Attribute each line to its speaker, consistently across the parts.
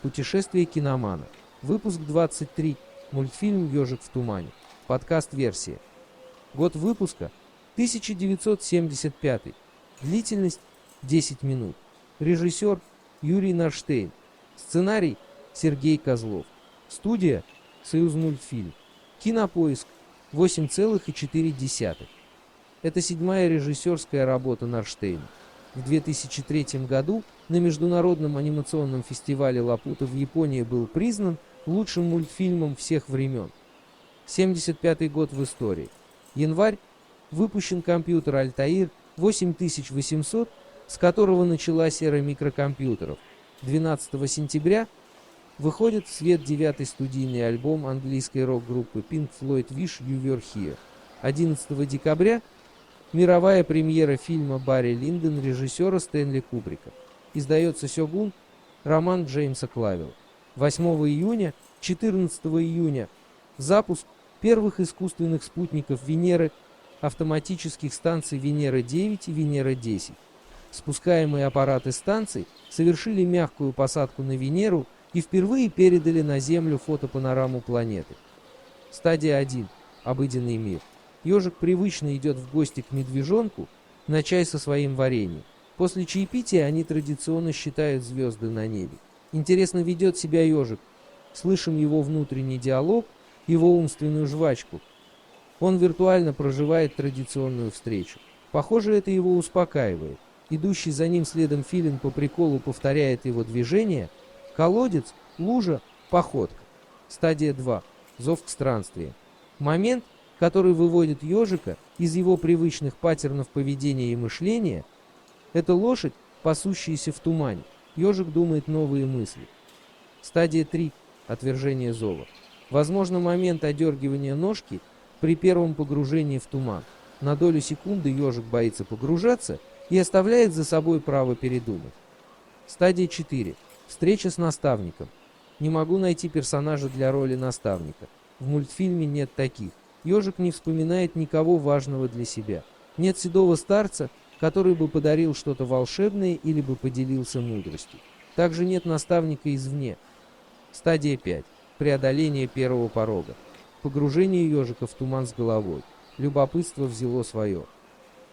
Speaker 1: Путешествие киномана. Выпуск 23. Мультфильм «Ежик в тумане». Подкаст-версия. Год выпуска 1975. Длительность 10 минут. Режиссер Юрий Нарштейн. Сценарий Сергей Козлов. Студия Союзмультфильм. Кинопоиск 8,4. Это седьмая режиссерская работа Нарштейна. В 2003 году на Международном анимационном фестивале Лапута в Японии был признан лучшим мультфильмом всех времен. 75-й год в истории. Январь. Выпущен компьютер Altair 8800, с которого началась эра микрокомпьютеров. 12 сентября выходит в свет 9-й студийный альбом английской рок-группы Pink Floyd Wish You Were Here. 11 декабря мировая премьера фильма Барри Линдон режиссера Стэнли Кубрика. Издается Сёгун, роман Джеймса Клавелла. 8 июня, 14 июня запуск первых искусственных спутников Венеры, автоматических станций Венера-9 и Венера-10. Спускаемые аппараты станций совершили мягкую посадку на Венеру и впервые передали на Землю фотопанораму планеты. Стадия 1. Обыденный мир. Ежик привычно идет в гости к медвежонку на чай со своим вареньем. После чаепития они традиционно считают звезды на небе. Интересно ведет себя ежик. Слышим его внутренний диалог, его умственную жвачку. Он виртуально проживает традиционную встречу. Похоже, это его успокаивает. Идущий за ним следом филин по приколу повторяет его движения. Колодец, лужа, походка. Стадия 2. Зов к странствиям. Момент, который выводит ежика из его привычных паттернов поведения и мышления, это лошадь, пасущаяся в тумане. Ежик думает новые мысли. Стадия 3. Отвержение зова. Возможно, момент одергивания ножки при первом погружении в туман. На долю секунды ежик боится погружаться и оставляет за собой право передумать. Стадия 4. Встреча с наставником. Не могу найти персонажа для роли наставника. В мультфильме нет таких. Ежик не вспоминает никого важного для себя. Нет седого старца, который бы подарил что-то волшебное или бы поделился мудростью. Также нет наставника извне. Стадия 5. Преодоление первого порога. Погружение ежика в туман с головой. Любопытство взяло свое.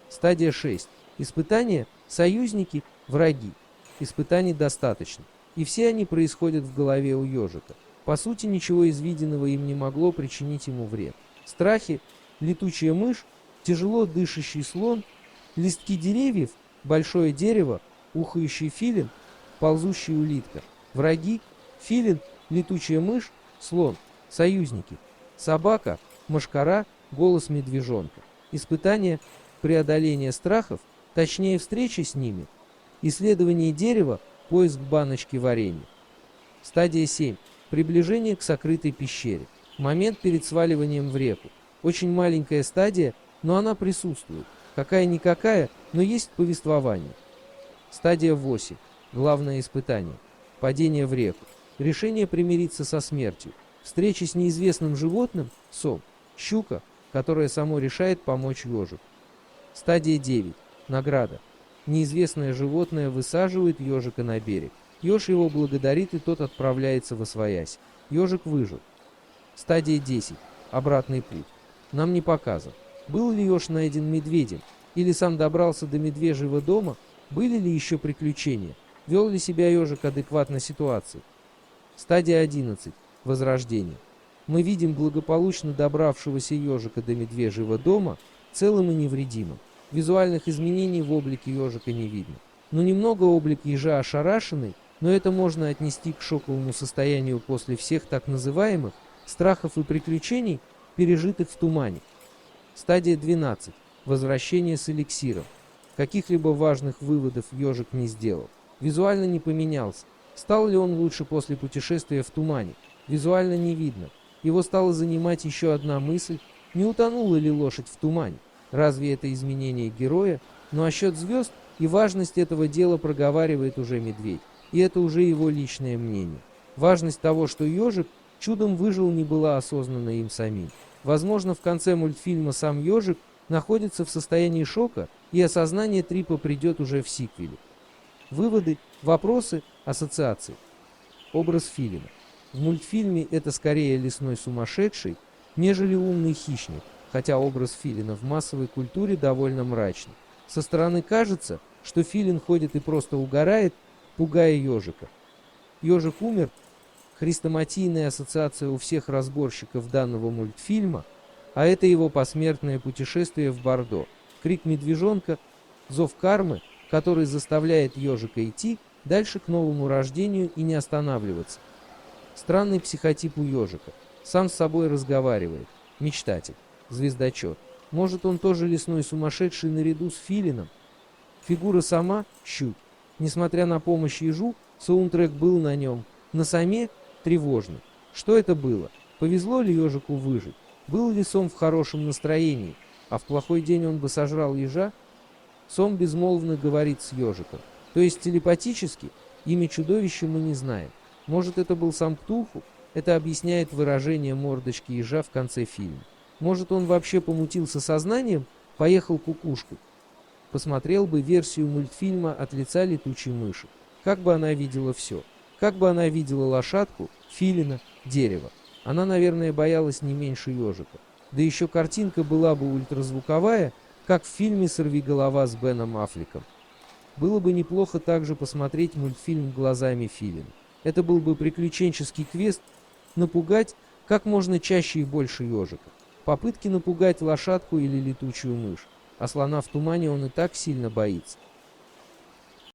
Speaker 1: Стадия 6. Испытания, союзники, враги. Испытаний достаточно. И все они происходят в голове у ежика. По сути, ничего из виденного им не могло причинить ему вред. Страхи, летучая мышь, тяжело дышащий слон, листки деревьев, большое дерево, ухающий филин, ползущая улитка. Враги, филин, летучая мышь, слон. Союзники, собака, мошкара, голос медвежонка. Испытание, преодоление страхов, точнее встречи с ними. Исследование дерева, поиск баночки варенья. Стадия 7. Приближение к сокрытой пещере. Момент перед сваливанием в реку. Очень маленькая стадия, но она присутствует. Какая-никакая, но есть повествование. Стадия 8. Главное испытание. Падение в реку. Решение примириться со смертью. Встреча с неизвестным животным, сом. Щука, которая само решает помочь ежику. Стадия 9. Награда. Неизвестное животное высаживает ежика на берег. Еж его благодарит, и тот отправляется восвоясь. Ежик выжил. Стадия 10. Обратный путь. Нам не показан. Был ли еж найден медведем? Или сам добрался до медвежьего дома? Были ли еще приключения? Вел ли себя ежик адекватно ситуации? Стадия 11. Возрождение. Мы видим благополучно добравшегося ежика до медвежьего дома целым и невредимым. Визуальных изменений в облике ежика не видно. Но немного облик ежа ошарашенный, но это можно отнести к шоковому состоянию после всех так называемых страхов и приключений, пережитых в тумане. Стадия 12. Возвращение с эликсиром. Каких-либо важных выводов ежик не сделал. Визуально не поменялся. Стал ли он лучше после путешествия в тумане? Визуально не видно. Его стала занимать еще одна мысль: не утонула ли лошадь в тумане? Разве это изменение героя? Ну а счет звезд и важность этого дела проговаривает уже медведь. И это уже его личное мнение. Важность того, что ежик чудом выжил, не была осознана им самим. Возможно, в конце мультфильма сам ежик находится в состоянии шока, и осознание трипа придет уже в сиквеле. Выводы, вопросы, ассоциации. Образ филина. В мультфильме это скорее лесной сумасшедший, нежели умный хищник, хотя образ филина в массовой культуре довольно мрачный. Со стороны кажется, что филин ходит и просто угорает, пугая ежика. Ежик умер. Хрестоматийная ассоциация у всех разборщиков данного мультфильма, а это его посмертное путешествие в Бордо, крик медвежонка, зов кармы, который заставляет ежика идти дальше к новому рождению и не останавливаться. Странный психотип у ежика. Сам с собой разговаривает. Мечтатель. Звездочет. Может, он тоже лесной сумасшедший наряду с филином? Фигура сама — щук. Несмотря на помощь ежу, саундтрек был на нем. На саме — тревожный. Что это было? Повезло ли ежику выжить? Был ли Сом в хорошем настроении, а в плохой день он бы сожрал ежа? Сом безмолвно говорит с ежиком. То есть телепатически? Имя чудовища мы не знаем. Может, это был сам Ктулху? Это объясняет выражение мордочки ежа в конце фильма. Может, он вообще помутился сознанием, поехал кукушку? Посмотрел бы версию мультфильма от лица летучей мыши. Как бы она видела все. Как бы она видела лошадку, филина, дерево. Она, наверное, боялась не меньше ежика. Да еще картинка была бы ультразвуковая, как в фильме «Сорвиголова» с Беном Аффлеком. Было бы неплохо также посмотреть мультфильм глазами филина. Это был бы приключенческий квест напугать как можно чаще и больше ежика. Попытки напугать лошадку или летучую мышь. А слона в тумане он и так сильно боится.